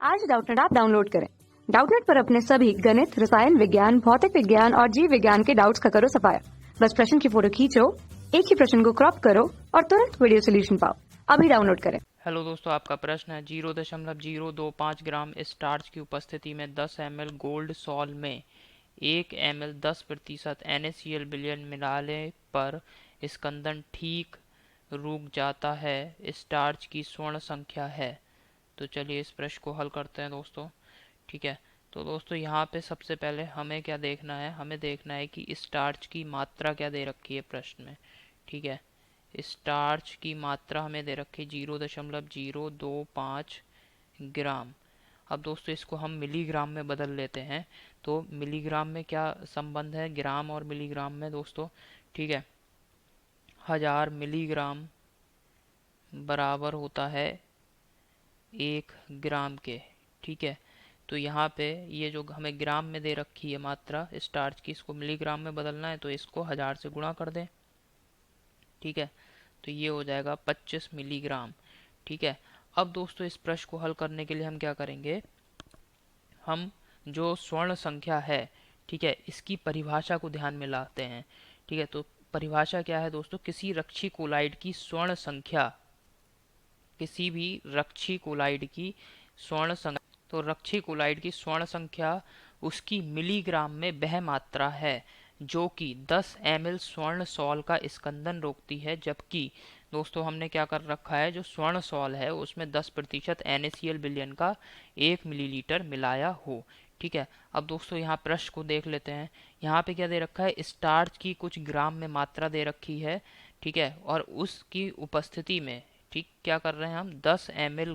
आज Doubtnut app download करें। Doubtnut पर अपने सभी गणित, रसायन विज्ञान, भौतिक विज्ञान और जीव विज्ञान के डाउट्स का करो सफाया। बस प्रश्न की फोटो खींचो, एक ही प्रश्न को क्रॉप करो और तुरंत वीडियो सोल्यूशन पाओ। अभी डाउनलोड करें। हेलो दोस्तों, आपका प्रश्न है 0.025 ग्राम स्टार्च की उपस्थिति में 10 ml गोल्ड सॉल में 1 ml 10% NaCl विलयन मिलाने पर स्कंदन ठीक रुक जाता है। स्टार्च की स्वर्ण संख्या है। तो चलिए इस प्रश्न को हल करते हैं दोस्तों। ठीक है, तो दोस्तों यहाँ पे सबसे पहले हमें क्या देखना है, हमें देखना है कि स्टार्च की मात्रा क्या दे रखी है प्रश्न में। ठीक है, स्टार्च की मात्रा हमें दे रखी 0.025 ग्राम। अब दोस्तों इसको हम मिलीग्राम में बदल लेते हैं। तो मिलीग्राम में क्या संबंध है ग्राम और मिलीग्राम में दोस्तों? ठीक है, 1000 मिलीग्राम बराबर होता है 1 ग्राम के। ठीक है, तो यहाँ पे ये जो हमें ग्राम में दे रखी है मात्रा स्टार्च की, इसको मिलीग्राम में बदलना है तो इसको 1000 से गुणा कर दें। ठीक है, तो ये हो जाएगा 25 मिलीग्राम। ठीक है, अब दोस्तों इस प्रश्न को हल करने के लिए हम क्या करेंगे, हम जो स्वर्ण संख्या है, ठीक है, इसकी परिभाषा को ध्यान में लाते हैं। ठीक है, तो परिभाषा क्या है दोस्तों? किसी रक्षी कोलाइड की स्वर्ण संख्या, किसी भी रक्षी कोलाइड की स्वर्ण संख्या, तो रक्षी कोलाइड की स्वर्ण संख्या उसकी मिलीग्राम में वह मात्रा है जो कि 10 ml स्वर्ण सॉल का स्कंदन रोकती है। जबकि दोस्तों हमने क्या कर रखा है, जो स्वर्ण सॉल है उसमें 10% NaCl विलयन का 1 मिलीलीटर मिलाया हो। ठीक है, अब दोस्तों यहाँ प्रश्न को देख लेते हैं। यहाँ पे क्या दे रखा है, स्टार्च की कुछ ग्राम में मात्रा दे रखी है। ठीक है, और उसकी उपस्थिति में, ठीक, क्या कर रहे हैं हम, 10 ml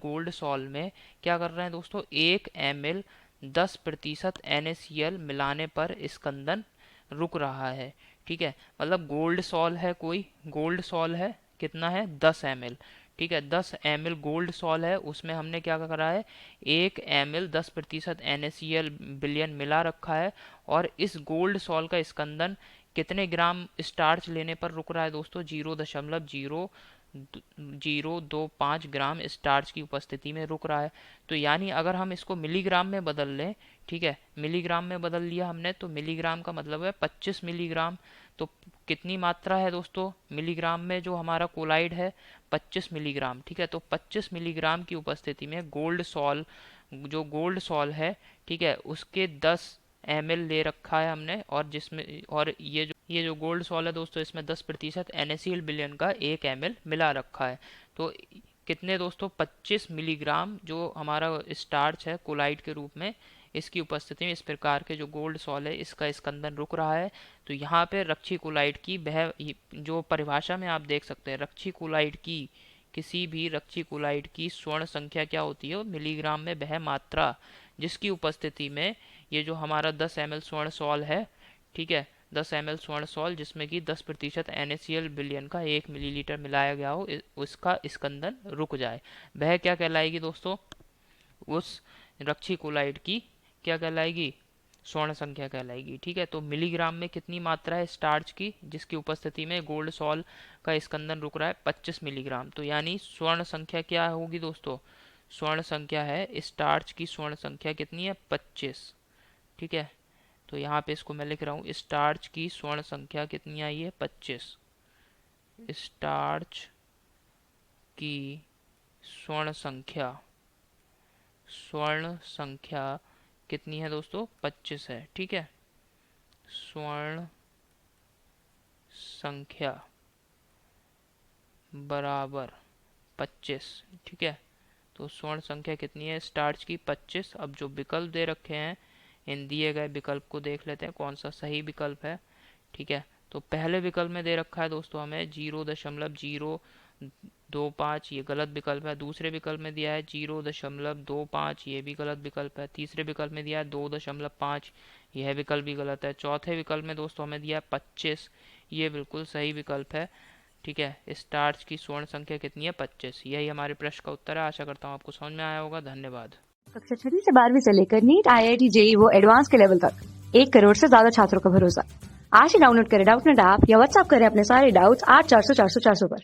गोल्ड सॉल में क्या कर रहे हैं दोस्तों, 1 ml 10% NaCl मिलाने पर स्कंदन रुक रहा है। ठीक है, मतलब गोल्ड सॉल है, कोई गोल्ड सॉल है, कितना है, 10 ml। ठीक है, 10 ml गोल्ड सॉल है, उसमें हमने क्या करा है, 1 ml 10% NaCl विलयन मिला रखा है। और इस गोल्ड सॉल का स्कंदन कितने ग्राम स्टार्च लेने पर रुक रहा है दोस्तों? 0.025 ग्राम स्टार्च की उपस्थिति में रुक रहा है। तो यानी अगर हम इसको मिलीग्राम में बदल लें, ठीक है, मिलीग्राम में बदल लिया हमने, तो मिलीग्राम का मतलब है 25 मिलीग्राम। तो कितनी मात्रा है दोस्तों मिलीग्राम में, जो हमारा कोलाइड है 25 मिलीग्राम। ठीक है, तो 25 मिलीग्राम की उपस्थिति में गोल्ड सॉल, जो गोल्ड सॉल है, ठीक है, उसके 10 ml ले रखा है हमने, और जिसमें, और ये जो गोल्ड सॉल है दोस्तों, इसमें 10% NaCl विलयन का 1 ml मिला रखा है। तो कितने दोस्तों, 25 मिलीग्राम जो हमारा स्टार्च है कोलाइड के रूप में, इसकी उपस्थिति में इस प्रकार के जो गोल्ड सॉल है इसका स्कंदन रुक रहा है। तो यहाँ पे रक्षी कोलाइड की वह जो परिभाषा में आप देख सकते हैं, रक्षी कोलाइड की, किसी भी रक्षी कोलाइड की स्वर्ण संख्या क्या होती है, मिलीग्राम में वह मात्रा जिसकी उपस्थिति में ये जो हमारा 10 ml स्वर्ण सॉल है, ठीक है, 10 ml स्वर्ण सॉल जिसमें कि 10% NaCl विलयन का 1 मिलीलीटर मिलाया गया हो, उसका स्कंदन रुक जाए, वह क्या कहलाएगी दोस्तों? उस रक्षी कोलाइड की क्या कहलाएगी? स्वर्ण संख्या कहलाएगी। ठीक है, तो मिलीग्राम में कितनी मात्रा है स्टार्च की जिसकी उपस्थिति में गोल्ड सॉल का स्कंदन रुक रहा है? 25 मिलीग्राम। तो यानी स्वर्ण संख्या क्या होगी दोस्तों? स्वर्ण संख्या है, स्टार्च की स्वर्ण संख्या कितनी है? 25। ठीक है, तो यहाँ पे इसको मैं लिख रहा हूँ, स्टार्च की स्वर्ण संख्या कितनी आई है? 25। स्टार्च की स्वर्ण संख्या, स्वर्ण संख्या कितनी है दोस्तों? 25 है। ठीक है, स्वर्ण संख्या बराबर 25। ठीक है, तो स्वर्ण संख्या कितनी है स्टार्च की? 25। अब जो विकल्प दे रखे हैं, इन दिए गए विकल्प को देख लेते हैं कौन सा सही विकल्प है। ठीक है, तो पहले विकल्प में दे रखा है दोस्तों हमें 0.025, ये गलत विकल्प है। दूसरे विकल्प में दिया है 0.25, ये भी गलत विकल्प है। तीसरे विकल्प में दिया है 2.5, यह विकल्प भी गलत है। चौथे विकल्प में दोस्तों हमें दिया है 25, ये बिल्कुल सही विकल्प है। ठीक है, स्टार्च की स्वर्ण संख्या कितनी है? 25। यही हमारे प्रश्न का उत्तर है। आशा करता हूँ आपको समझ में आया होगा। धन्यवाद। कक्षा 6 से 12वीं से लेकर नीट, IIT, JEE वो एडवांस के लेवल तक 1 करोड़ से ज्यादा छात्रों का भरोसा। आज ही डाउनलोड करें डाउटनेट ऐप या व्हाट्सएप करें अपने सारे डाउट्स 8400 400 400 पर।